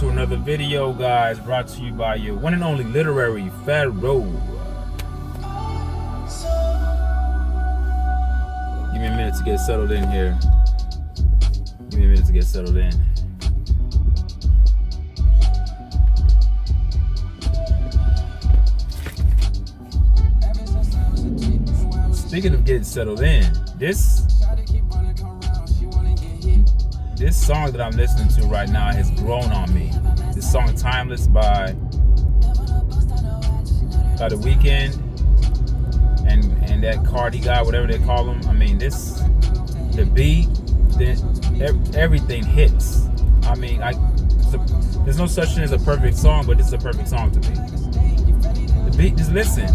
to another video, guys, brought to you by your one and only Literary Pharaoh. Give me a minute to get settled in here. Give me a minute to get settled in. Speaking of getting settled in, this song that I'm listening to right now has grown on me. This song "Timeless" by The Weeknd and that Cardi guy, whatever they call him. I mean, the beat, everything hits. I mean, there's no such thing as a perfect song, but this is a perfect song to me. The beat, just listen.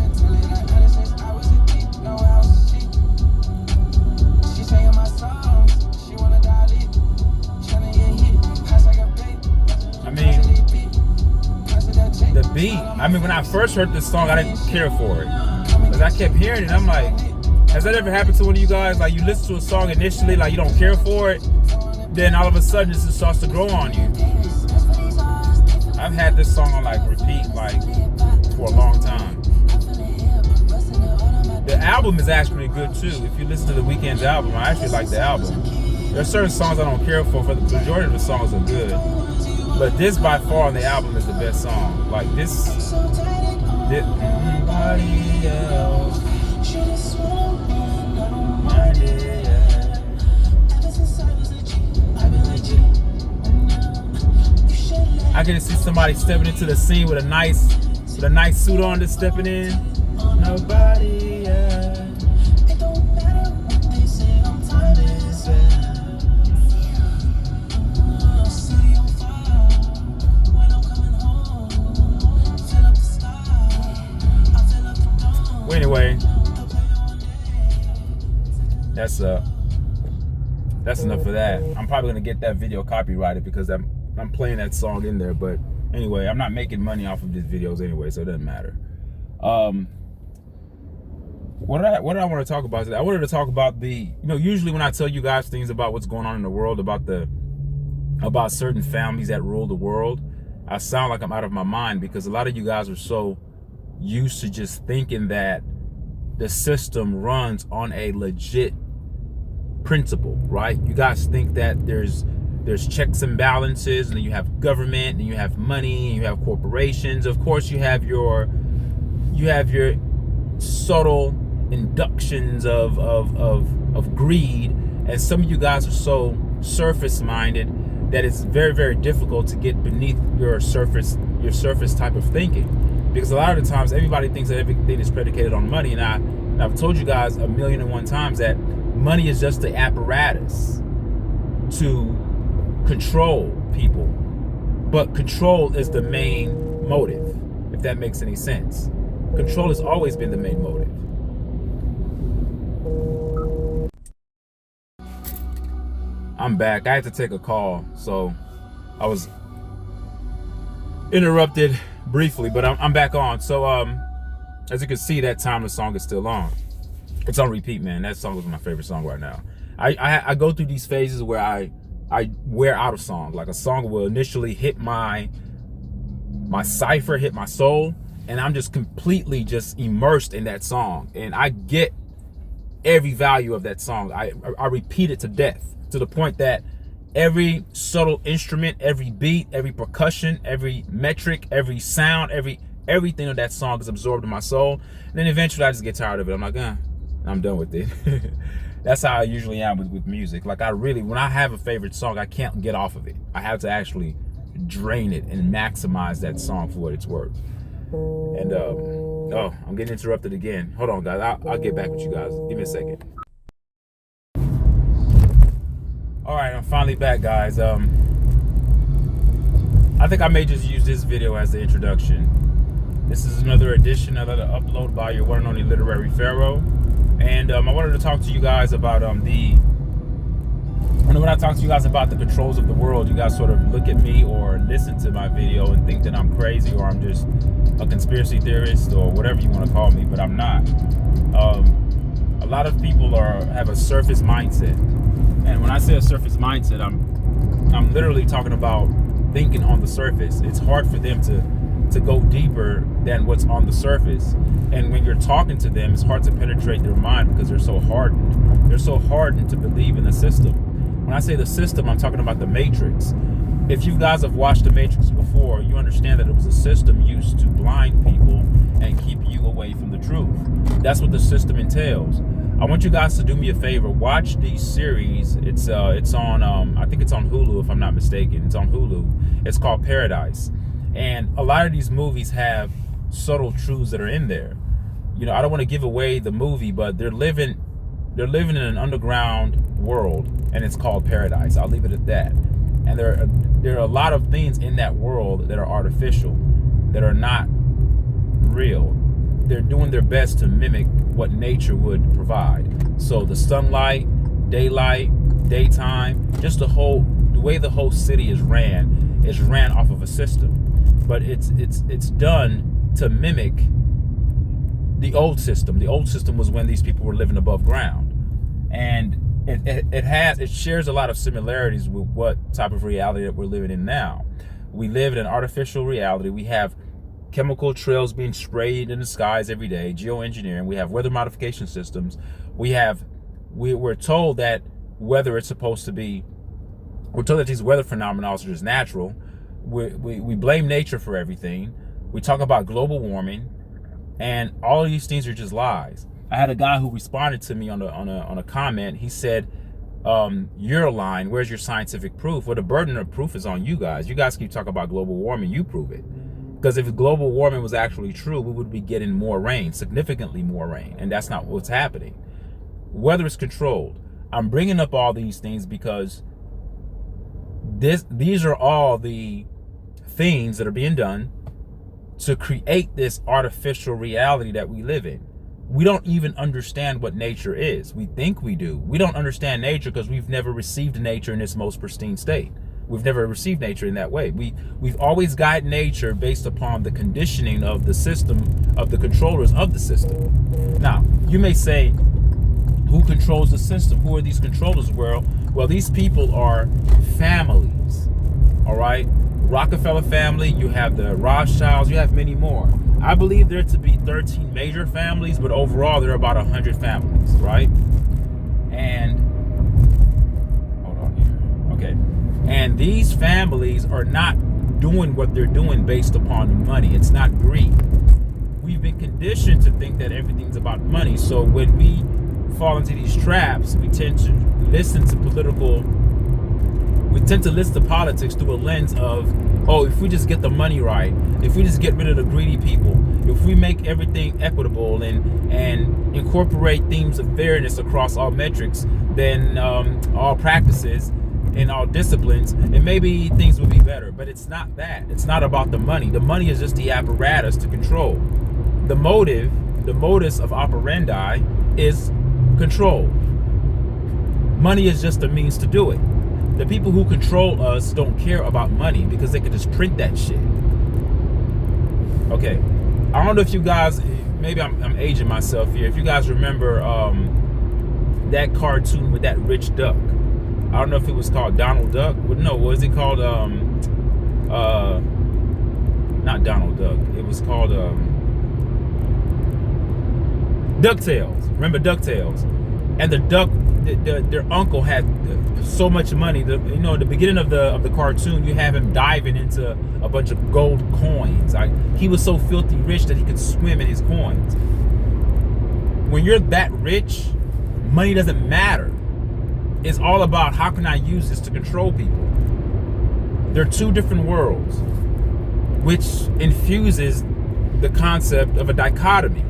The beat, I mean, when I first heard this song, I didn't care for it. Because I kept hearing it, I'm like, has that ever happened to one of you guys? Like, you listen to a song initially, like you don't care for it, then all of a sudden it just starts to grow on you. I've had this song on like repeat, like, for a long time. The album is actually good too. If you listen to The Weeknd's album, I actually like the album. There are certain songs I don't care for the majority of the songs are good. But this by far on the album is the best song. Like this nobody else. I can see somebody stepping into the scene with a nice suit on, just stepping in. Nobody else. Anyway, that's enough for that. I'm probably gonna get that video copyrighted because I'm playing that song in there. But anyway, I'm not making money off of these videos anyway, so it doesn't matter. What did I want to talk about today? I wanted to talk about usually when I tell you guys things about what's going on in the world, about certain families that rule the world, I sound like I'm out of my mind because a lot of you guys are so used to just thinking that the system runs on a legit principle, right? You guys think that there's checks and balances, and then you have government, and you have money, and you have corporations. Of course, you have your subtle inductions of greed, and some of you guys are so surface-minded that it's very, very difficult to get beneath your surface type of thinking. Because a lot of the times, everybody thinks that everything is predicated on money, and I've told you guys 1,000,001 times that money is just the apparatus to control people, but control is the main motive. If that makes any sense, control has always been the main motive. I'm back. I had to take a call, so I was interrupted briefly, but I'm back on. So as you can see, that Timeless song is still on. It's on repeat, man. That song is my favorite song right now. I go through these phases where I wear out a song. Like a song will initially hit my cipher, hit my soul, and I'm just completely just immersed in that song, and I get every value of that song. I repeat it to death, to the point that every subtle instrument, every beat, every percussion, every metric, every sound, everything of that song is absorbed in my soul. And then eventually I just get tired of it. I'm like, I'm done with it. That's how I usually am with music. Like when I have a favorite song, I can't get off of it. I have to actually drain it and maximize that song for what it's worth. And I'm getting interrupted again. Hold on, guys. I'll get back with you guys. Give me a second. All right, I'm finally back, guys. I think I may just use this video as the introduction. This is another edition, another upload by your one and only Literary Pharaoh. And I wanted to talk to you guys about when I talk to you guys about the controls of the world, you guys sort of look at me or listen to my video and think that I'm crazy or I'm just a conspiracy theorist or whatever you want to call me, but I'm not. A lot of people have a surface mindset. And when I say a surface mindset, I'm literally talking about thinking on the surface. It's hard for them to go deeper than what's on the surface. And when you're talking to them, it's hard to penetrate their mind because they're so hardened. They're so hardened to believe in the system. When I say the system, I'm talking about the Matrix. If you guys have watched the Matrix before, you understand that it was a system used to blind people and keep you away from the truth. That's what the system entails. I want you guys to do me a favor. Watch the series. It's on I think it's on Hulu if I'm not mistaken. It's on Hulu. It's called Paradise. And a lot of these movies have subtle truths that are in there. You know, I don't want to give away the movie, but they're living in an underground world, and it's called Paradise. I'll leave it at that. And there are a lot of things in that world that are artificial, that are not real. They're doing their best to mimic what nature would provide. So the sunlight, daylight, daytime, just the way the whole city is ran off of a system. But it's done to mimic the old system. The old system was when these people were living above ground. And it shares a lot of similarities with what type of reality that we're living in now. We live in an artificial reality. We have chemical trails being sprayed in the skies every day, geoengineering. We have weather modification systems. We're told that weather is supposed to be, we're told that these weather phenomena are just natural. We blame nature for everything. We talk about global warming, and all of these things are just lies. I had a guy who responded to me on a comment. He said, "You're lying. Where's your scientific proof?" Well, the burden of proof is on you guys. You guys keep talking about global warming. You prove it. Because if global warming was actually true, we would be getting more rain, significantly more rain, and that's not what's happening. Weather is controlled. I'm bringing up all these things because these are all the things that are being done to create this artificial reality that we live in. We don't even understand what nature is. We think we do. We don't understand nature because we've never received nature in its most pristine state. We've never received nature in that way. We've always guided nature based upon the conditioning of the system, of the controllers of the system. Now, you may say, who controls the system? Who are these controllers? Well, these people are families, all right? Rockefeller family, you have the Rothschilds, you have many more. I believe there to be 13 major families, but overall there are about 100 families, right? And hold on here. Okay. And these families are not doing what they're doing based upon money. It's not greed. We've been conditioned to think that everything's about money. So when we fall into these traps, we tend to listen to politics through a lens of, oh, if we just get the money right, if we just get rid of the greedy people, if we make everything equitable and incorporate themes of fairness across all metrics, then all practices and all disciplines, and maybe things will be better. But it's not that. It's not about the money. The money is just the apparatus to control. The modus of operandi is control. Money is just a means to do it. The people who control us don't care about money because they can just print that shit. Okay, I don't know if you guys, maybe I'm aging myself here. If you guys remember that cartoon with that rich duck. I don't know if it was called Donald Duck. No, what was it called? Not Donald Duck. It was called DuckTales. Remember DuckTales? And the duck, their uncle had so much money. At the beginning of the cartoon, you have him diving into a bunch of gold coins. He was so filthy rich that he could swim in his coins. When you're that rich, money doesn't matter. It's all about how can I use this to control people. They're two different worlds, which infuses the concept of a dichotomy.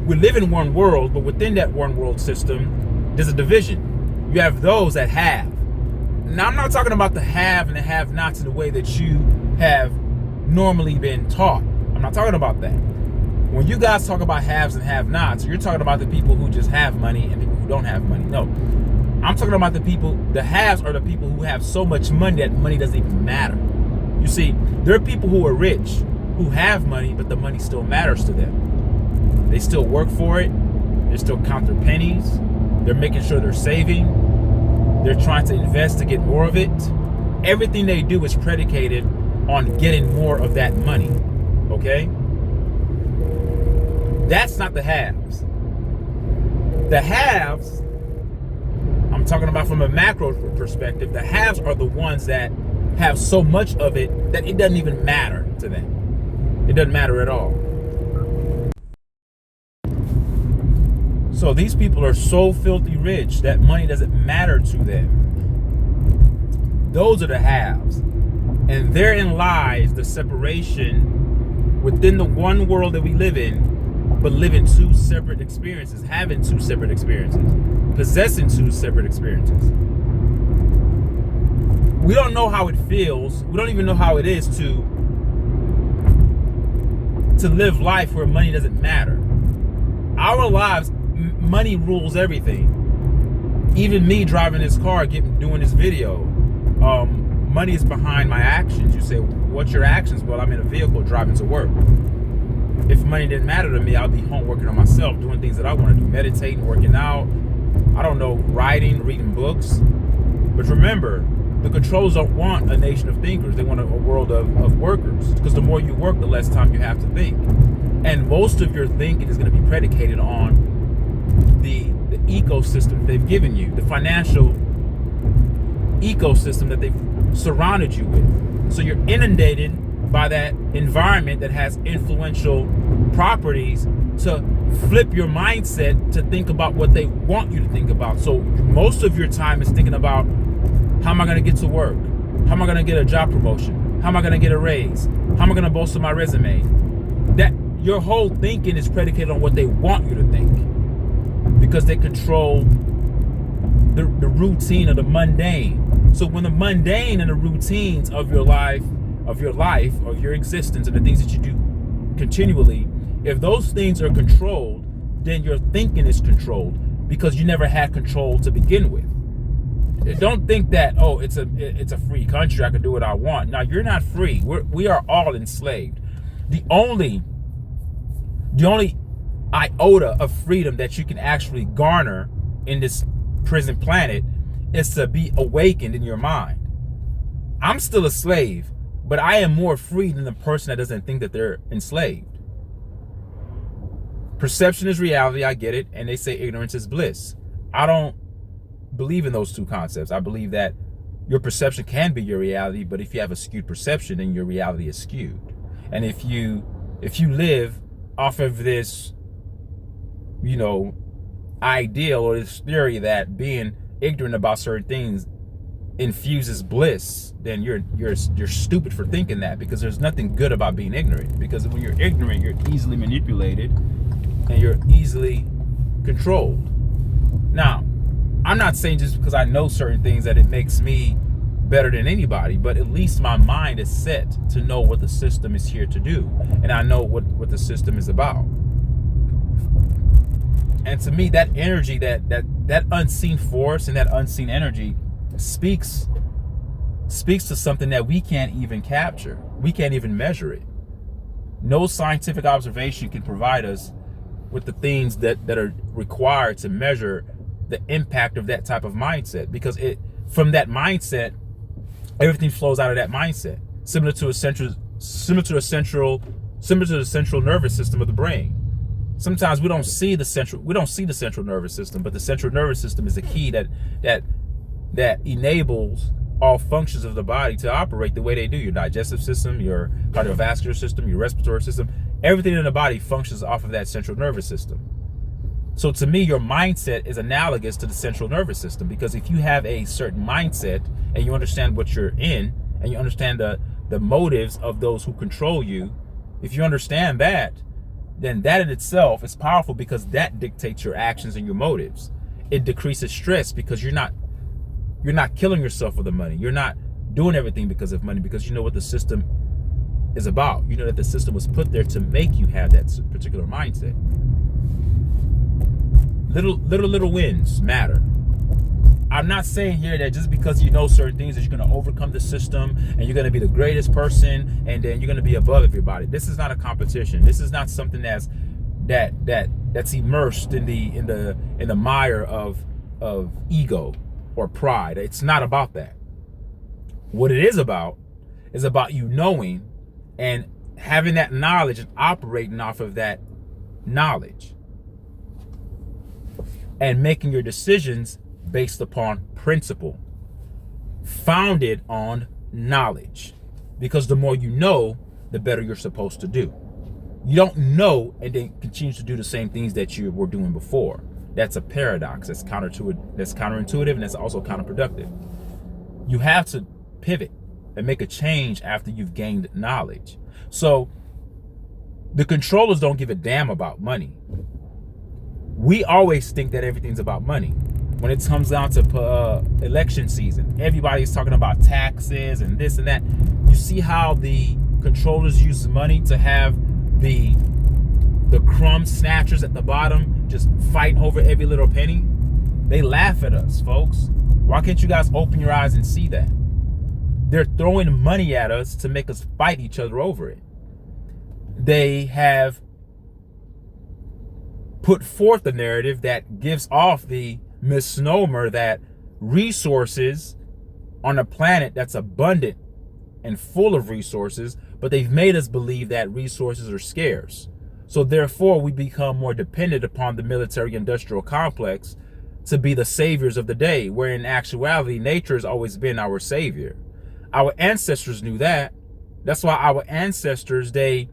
We live in one world, but within that one world system, there's a division. You have those that have. Now, I'm not talking about the have and the have-nots in the way that you have normally been taught. I'm not talking about that. When you guys talk about haves and have-nots, you're talking about the people who just have money and people who don't have money. No, I'm talking about the haves are the people who have so much money that money doesn't even matter. You see, there are people who are rich, who have money, but the money still matters to them. They still work for it. They still count their pennies. They're making sure they're saving. They're trying to invest to get more of it. everything they do is predicated on getting more of that money. Okay? That's not the haves. The haves, I'm talking about from a macro perspective, the haves are the ones that have so much of it that it doesn't even matter to them. It doesn't matter at all. So these people are so filthy rich that money doesn't matter to them. Those are the haves. And therein lies the separation within the one world that we live in, but living two separate experiences, having two separate experiences, possessing two separate experiences. We don't know how it feels. We don't even know how it is to live life where money doesn't matter. Our lives, money rules everything. Even me driving this car, doing this video, money is behind my actions. You say, what's your actions? Well, I'm in a vehicle driving to work. If money didn't matter to me, I'll be home working on myself, doing things that I want to do, meditating, working out, I don't know, writing, reading books. But remember, the controls don't want a nation of thinkers. They want a world of workers, because the more you work, the less time you have to think. And most of your thinking is going to be predicated on the ecosystem they've given you, the financial ecosystem that they've surrounded you with. So you're inundated by that environment that has influential properties to flip your mindset to think about what they want you to think about. So most of your time is thinking about, how am I going to get to work? How am I going to get a job promotion? How am I going to get a raise? How am I going to bolster my resume? That your whole thinking is predicated on what they want you to think, because they control the routine of the mundane. So when the mundane and the routines of your life, of your existence, and the things that you do continually, if those things are controlled, then your thinking is controlled, because you never had control to begin with. Don't think that, oh, it's a free country, I can do what I want. Now, you're not free. We are all enslaved. The only iota of freedom that you can actually garner in this prison planet is to be awakened in your mind. I'm still a slave, but I am more free than the person that doesn't think that they're enslaved. Perception is reality, I get it, and they say ignorance is bliss. I don't believe in those two concepts. I believe that your perception can be your reality, but if you have a skewed perception, then your reality is skewed. And if you live off of this, ideal or this theory that being ignorant about certain things infuses bliss, then you're stupid for thinking that, because there's nothing good about being ignorant. Because when you're ignorant, you're easily manipulated and you're easily controlled. Now, I'm not saying just because I know certain things that it makes me better than anybody, but at least my mind is set to know what the system is here to do, and I know what the system is about. And to me, that energy, that unseen force and that unseen energy speaks to something that we can't even capture. We can't even measure it. No scientific observation can provide us with the things that are required to measure the impact of that type of mindset, because from that mindset, everything flows out of that mindset, similar to the central nervous system of the brain. Sometimes we don't see the central nervous system, but the central nervous system is a key that enables all functions of the body to operate the way they do. Your digestive system, your cardiovascular system, your respiratory system, everything in the body functions off of that central nervous system. So to me, your mindset is analogous to the central nervous system, because if you have a certain mindset and you understand what you're in, and you understand the motives of those who control you, if you understand that, then that in itself is powerful, because that dictates your actions and your motives. It decreases stress, because you're not killing yourself for the money. You're not doing everything because of money, because you know what the system is about. You know that the system was put there to make you have that particular mindset. Little wins matter. I'm not saying here that just because you know certain things that you're going to overcome the system and you're going to be the greatest person and then you're going to be above everybody. This is not a competition. This is not something that's immersed in the mire of ego or pride. It's not about that. What it is about you knowing and having that knowledge and operating off of that knowledge and making your decisions based upon principle, founded on knowledge. Because the more you know, the better you're supposed to do. You don't know and then continue to do the same things that you were doing before. That's a paradox. That's counterintuitive, and that's also counterproductive. You have to pivot and make a change after you've gained knowledge. So the controllers don't give a damn about money. We always think that everything's about money. When it comes down to election season, everybody's talking about taxes and this and that. You see how the controllers use money to have the crumb snatchers at the bottom just fighting over every little penny? They laugh at us, folks. Why can't you guys open your eyes and see that? They're throwing money at us to make us fight each other over it. They have put forth a narrative that gives off the misnomer that resources on a planet that's abundant and full of resources, but they've made us believe that resources are scarce. So therefore, we become more dependent upon the military-industrial complex to be the saviors of the day, where in actuality, nature has always been our savior. Our ancestors knew that. That's why our ancestors, they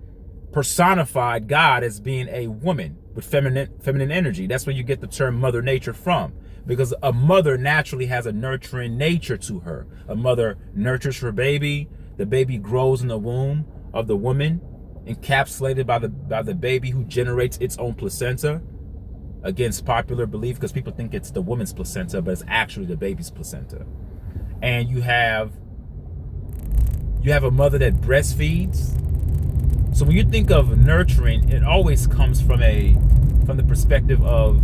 personified God as being a woman with feminine energy. That's where you get the term Mother Nature from, because a mother naturally has a nurturing nature to her. A mother nurtures her baby. The baby grows in the womb of the woman, encapsulated by the baby who generates its own placenta, against popular belief, because people think it's the woman's placenta, but it's actually the baby's placenta. And you have a mother that breastfeeds. So when you think of nurturing, it always comes from the perspective of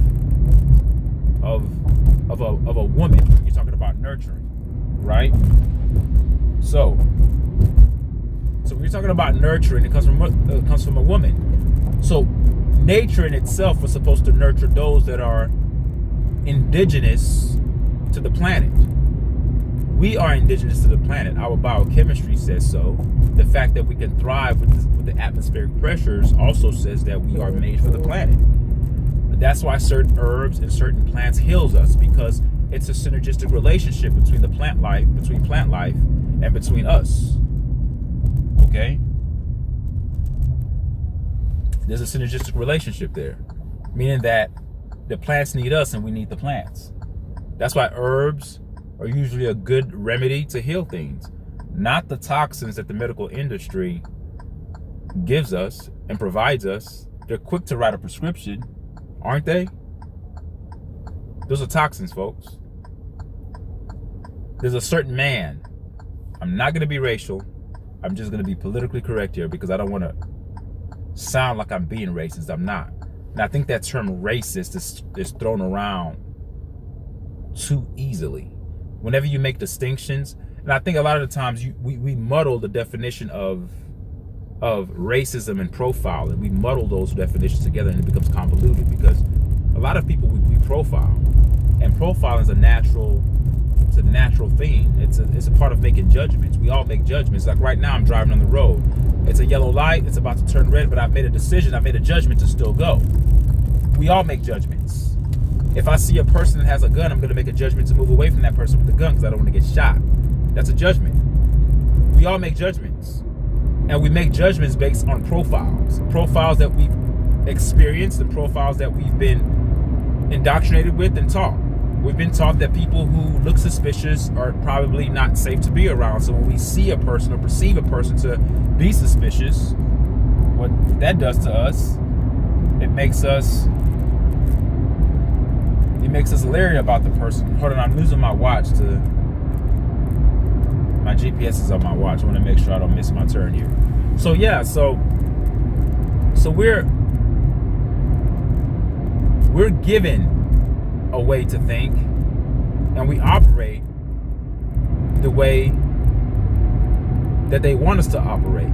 a woman. You're talking about nurturing, right? So when you're talking about nurturing, it comes from a woman. So nature in itself was supposed to nurture those that are indigenous to the planet. We are indigenous to the planet. Our biochemistry says so. The fact that we can thrive with the atmospheric pressures also says that we are made for the planet. That's why certain herbs and certain plants heals us, because it's a synergistic relationship between plant life, and between us. Okay? There's a synergistic relationship there, meaning that the plants need us and we need the plants. That's why herbs are usually a good remedy to heal things, not the toxins that the medical industry gives us and provides us. They're quick to write a prescription, aren't they? Those are toxins, folks. There's a certain man. I'm not going to be racial. I'm just going to be politically correct here, because I don't want to sound like I'm being racist. I'm not. And I think that term racist is thrown around too easily. Whenever you make distinctions, and I think a lot of the times we muddle the definition of racism and profiling. We muddle those definitions together, and it becomes convoluted, because a lot of people we profile, and profiling is a natural thing. It's a part of making judgments. We all make judgments. Like right now, I'm driving on the road. It's a yellow light. It's about to turn red, but I've made a decision. I've made a judgment to still go. We all make judgments. If I see a person that has a gun, I'm going to make a judgment to move away from that person with the gun because I don't want to get shot. That's a judgment. We all make judgments. And we make judgments based on profiles that we've experienced, and profiles that we've been indoctrinated with and taught. We've been taught that people who look suspicious are probably not safe to be around. So when we see a person or perceive a person to be suspicious, what that does to us, it makes us leery about the person. Hold on, I'm losing my watch my GPS is on my watch. I want to make sure I don't miss my turn here. So yeah, so we're given a way to think, and we operate the way that they want us to operate.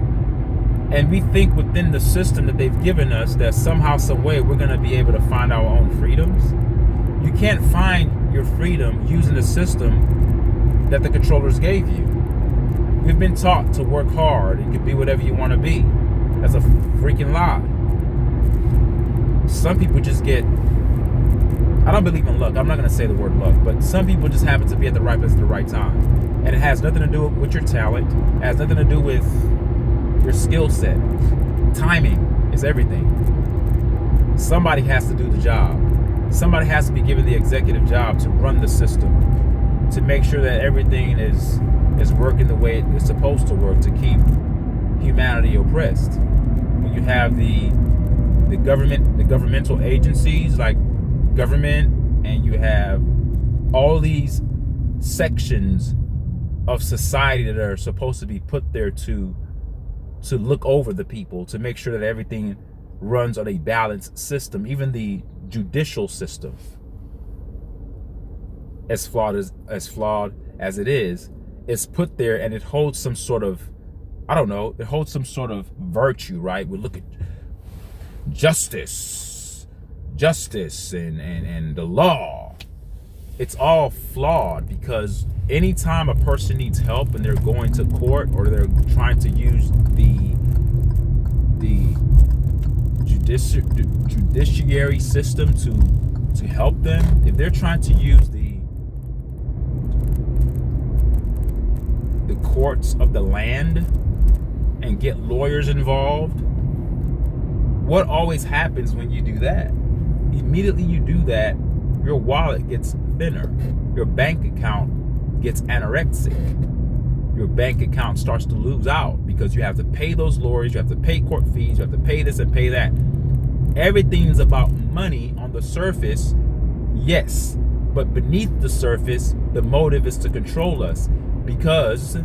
And we think within the system that they've given us that somehow, some way, we're going to be able to find our own freedoms. You can't find your freedom using the system that the controllers gave you. We've been taught to work hard and you can be whatever you want to be. That's a freaking lie. Some people just get, I don't believe in luck. I'm not going to say the word luck, but some people just happen to be at the right place at the right time. And it has nothing to do with your talent. It has nothing to do with your skill set. Timing is everything. Somebody has to do the job. Somebody has to be given the executive job to run the system, to make sure that everything is working the way it's supposed to work, to keep humanity oppressed. When you have the government, the governmental agencies like government, and you have all these sections of society that are supposed to be put there to look over the people, to make sure that everything runs on a balanced system. Even the judicial system, as flawed as it is put there, and it holds some sort of, I don't know, it holds some sort of virtue, right? We look at justice and the law. It's all flawed, because anytime a person needs help and they're going to court, or they're trying to use the judiciary system to help them, if they're trying to use the courts of the land and get lawyers involved, what always happens when you do that? Immediately you do that, your wallet gets thinner, your bank account gets anorexic, your bank account starts to lose out, because you have to pay those lawyers, you have to pay court fees, you have to pay this and pay that. Everything's about money on the surface, yes, but beneath the surface, the motive is to control us. Because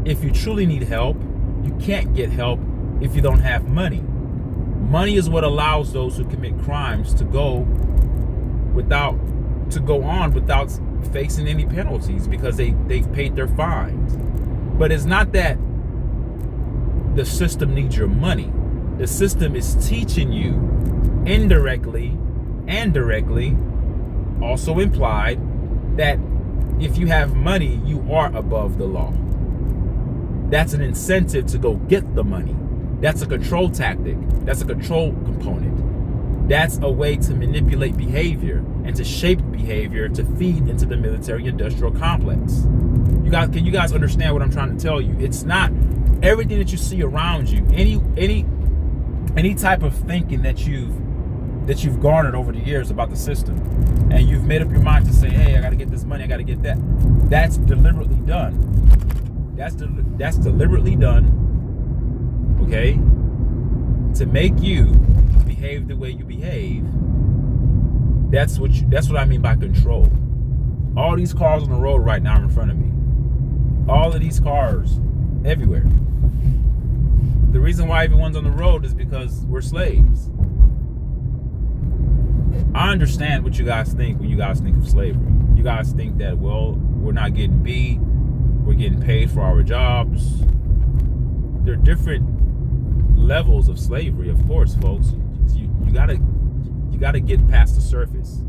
if you truly need help, you can't get help if you don't have money. Money is what allows those who commit crimes to go on without facing any penalties, because they've paid their fines. But it's not that the system needs your money. The system is teaching you indirectly and directly, also implied, that if you have money, you are above the law. That's an incentive to go get the money. That's a control tactic. That's a control component. That's a way to manipulate behavior and to shape behavior to feed into the military-industrial complex. Can you guys understand what I'm trying to tell you? It's not everything that you see around you. Any type of thinking that you've garnered over the years about the system, and you've made up your mind to say, hey, I got to get this money, I got to get that. That's deliberately done. That's deliberately done, okay, to make you behave the way you behave. That's what I mean by control. All these cars on the road right now in front of me, all of these cars everywhere. The reason why everyone's on the road is because we're slaves. I understand what you guys think when you guys think of slavery. You guys think that, well, we're not getting beat, we're getting paid for our jobs. There are different levels of slavery, of course, folks. You gotta get past the surface.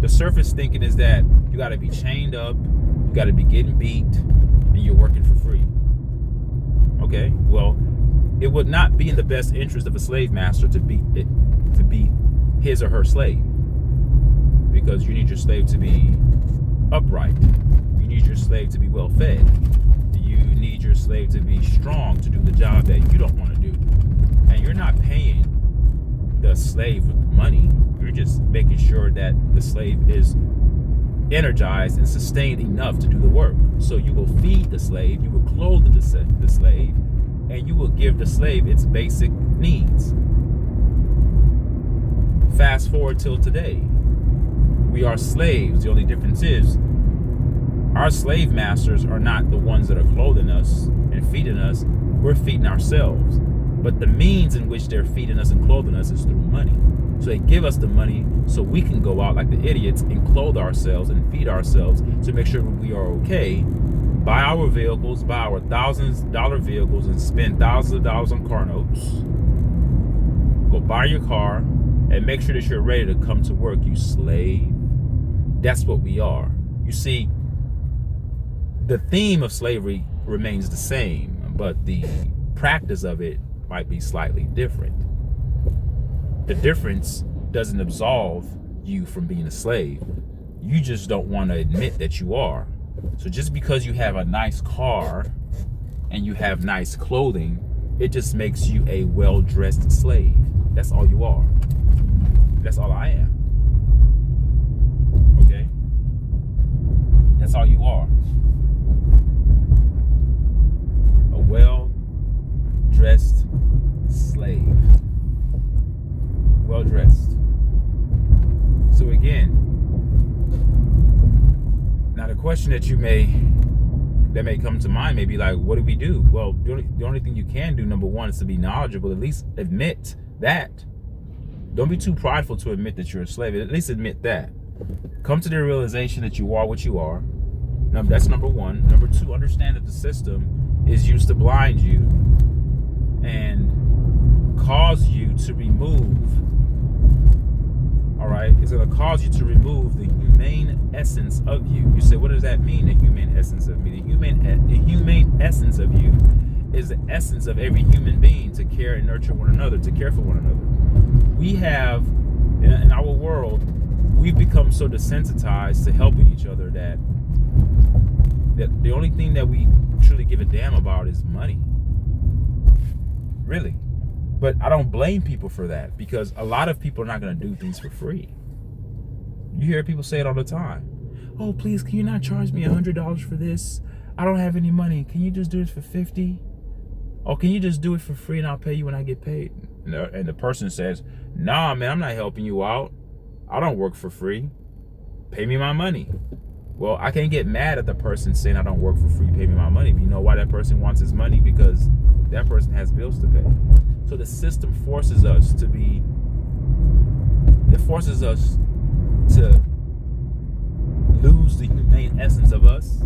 The surface thinking is that you gotta be chained up, you gotta be getting beat, and you're working for free. Okay, well, it would not be in the best interest of a slave master to beat his or her slave, because you need your slave to be upright. You need your slave to be well fed. You need your slave to be strong to do the job that you don't want to do. And you're not paying the slave with money. You're just making sure that the slave is energized and sustained enough to do the work. So you will feed the slave, you will clothe the slave, and you will give the slave its basic needs. Fast forward till today. We are slaves. The only difference is our slave masters are not the ones that are clothing us and feeding us. We're feeding ourselves. But the means in which they're feeding us and clothing us is through money. So they give us the money so we can go out like the idiots and clothe ourselves and feed ourselves to make sure we are okay, buy our vehicles, buy our $1,000 vehicles and spend thousands of dollars on car notes. Go buy your car and make sure that you're ready to come to work, you slave. That's what we are. You see, the theme of slavery remains the same, but the practice of it might be slightly different. The difference doesn't absolve you from being a slave. You just don't want to admit that you are. So just because you have a nice car and you have nice clothing, it just makes you a well-dressed slave. That's all you are. That's all I am. Okay? That's all you are. A well-dressed slave. Well-dressed. So again, now the question that may come to mind may be like, what do we do? Well, the only thing you can do, number one, is to be knowledgeable. At least admit that. Don't be too prideful to admit that you're a slave. At least admit that. Come to the realization that you are what you are. Now, that's number one. Number two, understand that the system is used to blind you and cause you to remove, all right? It's going to cause you to remove the humane essence of you. You say, what does that mean, the humane essence of me? The humane essence of you is the essence of every human being, to care and nurture one another, to care for one another. We have, in our world, we've become so desensitized to helping each other that the only thing that we truly give a damn about is money. Really. But I don't blame people for that, because a lot of people are not going to do things for free. You hear people say it all the time. Oh, please, can you not charge me $100 for this? I don't have any money. Can you just do it for $50? Oh, can you just do it for free and I'll pay you when I get paid? And the person says, nah, man, I'm not helping you out. I don't work for free. Pay me my money. Well, I can't get mad at the person saying I don't work for free, pay me my money. But you know why that person wants his money? Because that person has bills to pay. So the system forces us to lose the humane essence of us.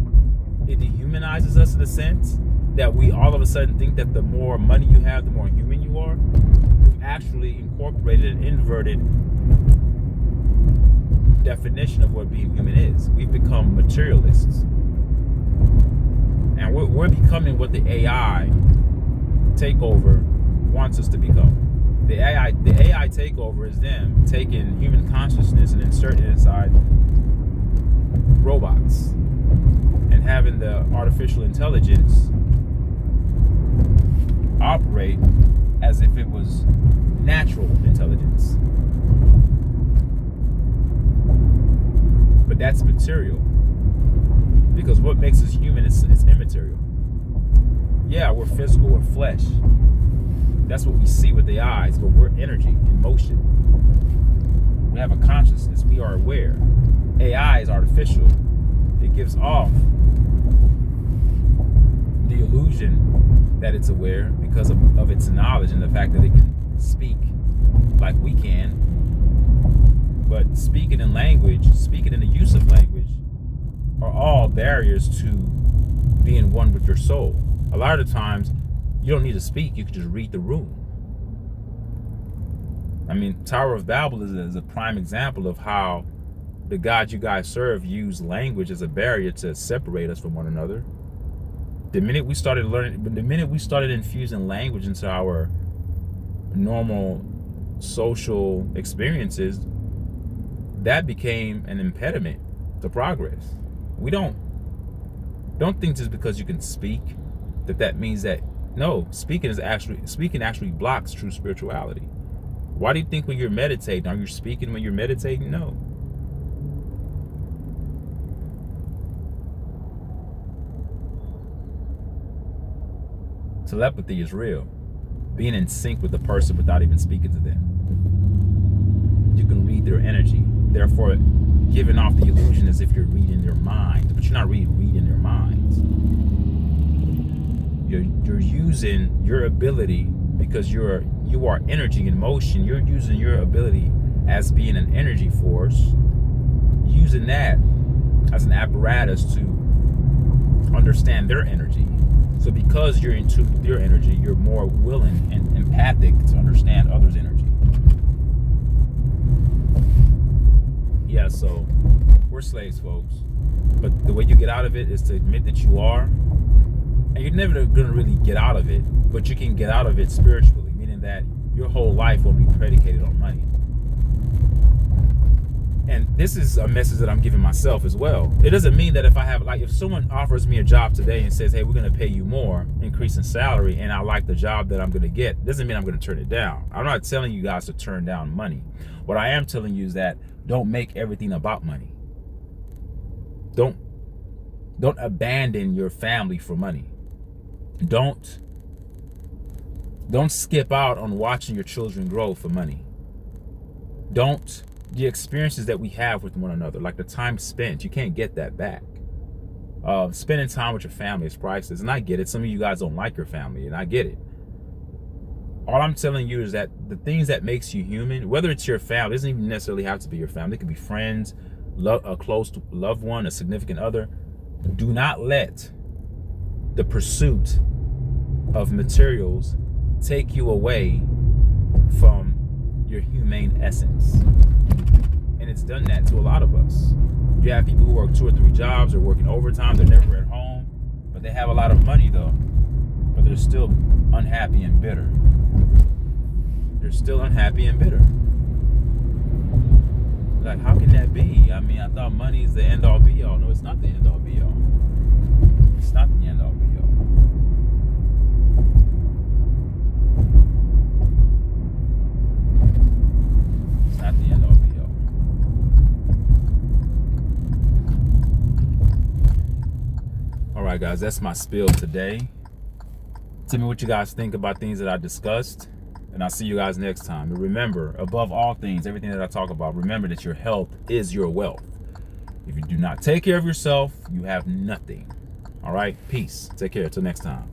It dehumanizes us in the sense that we all of a sudden think that the more money you have, the more human you are. We've actually incorporated an inverted definition of what being human is. We've become materialists. And we're becoming what the AI takeover wants us to become. The AI takeover is them taking human consciousness and inserting it inside robots and having the artificial intelligence operate as if it was natural intelligence. But that's material, because what makes us human is immaterial. Yeah, we're physical, we're flesh. That's what we see with the eyes, but we're energy in motion. We have a consciousness, we are aware. AI is artificial. It gives off the illusion that it's aware because of its knowledge and the fact that it can speak like we can. But speaking in the use of language are all barriers to being one with your soul. A lot of the times, you don't need to speak, you can just read the room. I mean, Tower of Babel is a prime example of how the God you guys serve use language as a barrier to separate us from one another. The minute we started infusing language into our normal social experiences, that became an impediment to progress. We don't think just because you can speak that means that, no, speaking actually blocks true spirituality. Why do you think when you're meditating, are you speaking when you're meditating? No. Telepathy is real. Being in sync with the person without even speaking to them. You can read their energy. Therefore, giving off the illusion as if you're reading their mind, but you're not really reading their minds. You're using your ability, because you are energy in motion. You're using your ability as being an energy force, using that as an apparatus to understand their energy. So because you're in tune with your energy, you're more willing and empathic to understand others' energy. Yeah, so we're slaves, folks. But the way you get out of it is to admit that you are, And you're never going to really get out of it, but you can get out of it spiritually, meaning that your whole life will be predicated on money. And this is a message that I'm giving myself as well. It doesn't mean that if someone offers me a job today and says, hey, we're going to pay you more, increase in salary, and I like the job that I'm going to get, doesn't mean I'm going to turn it down. I'm not telling you guys to turn down money. What I am telling you is that don't make everything about money. Don't abandon your family for money. Don't skip out on watching your children grow for money. The experiences that we have with one another, like the time spent, you can't get that back. Spending time with your family is priceless, and I get it. Some of you guys don't like your family, and I get it. All I'm telling you is that the things that makes you human, whether it's your family, it doesn't even necessarily have to be your family. It could be friends, a close loved one, a significant other. Do not let the pursuit of materials take you away from your humane essence. And it's done that to a lot of us. You have people who work 2 or 3 jobs or working overtime. They're never at home, but they have a lot of money though. But they're still unhappy and bitter. They're still unhappy and bitter. Like, how can that be? I mean, I thought money is the end all be all. No, it's not the end all be all. It's not the end all be all. It's not the end all be all. All right, guys, that's my spiel today. Tell me what you guys think about things that I discussed, and I'll see you guys next time. And remember, above all things, everything that I talk about, remember that your health is your wealth. If you do not take care of yourself, you have nothing. All right, peace. Take care. Till next time.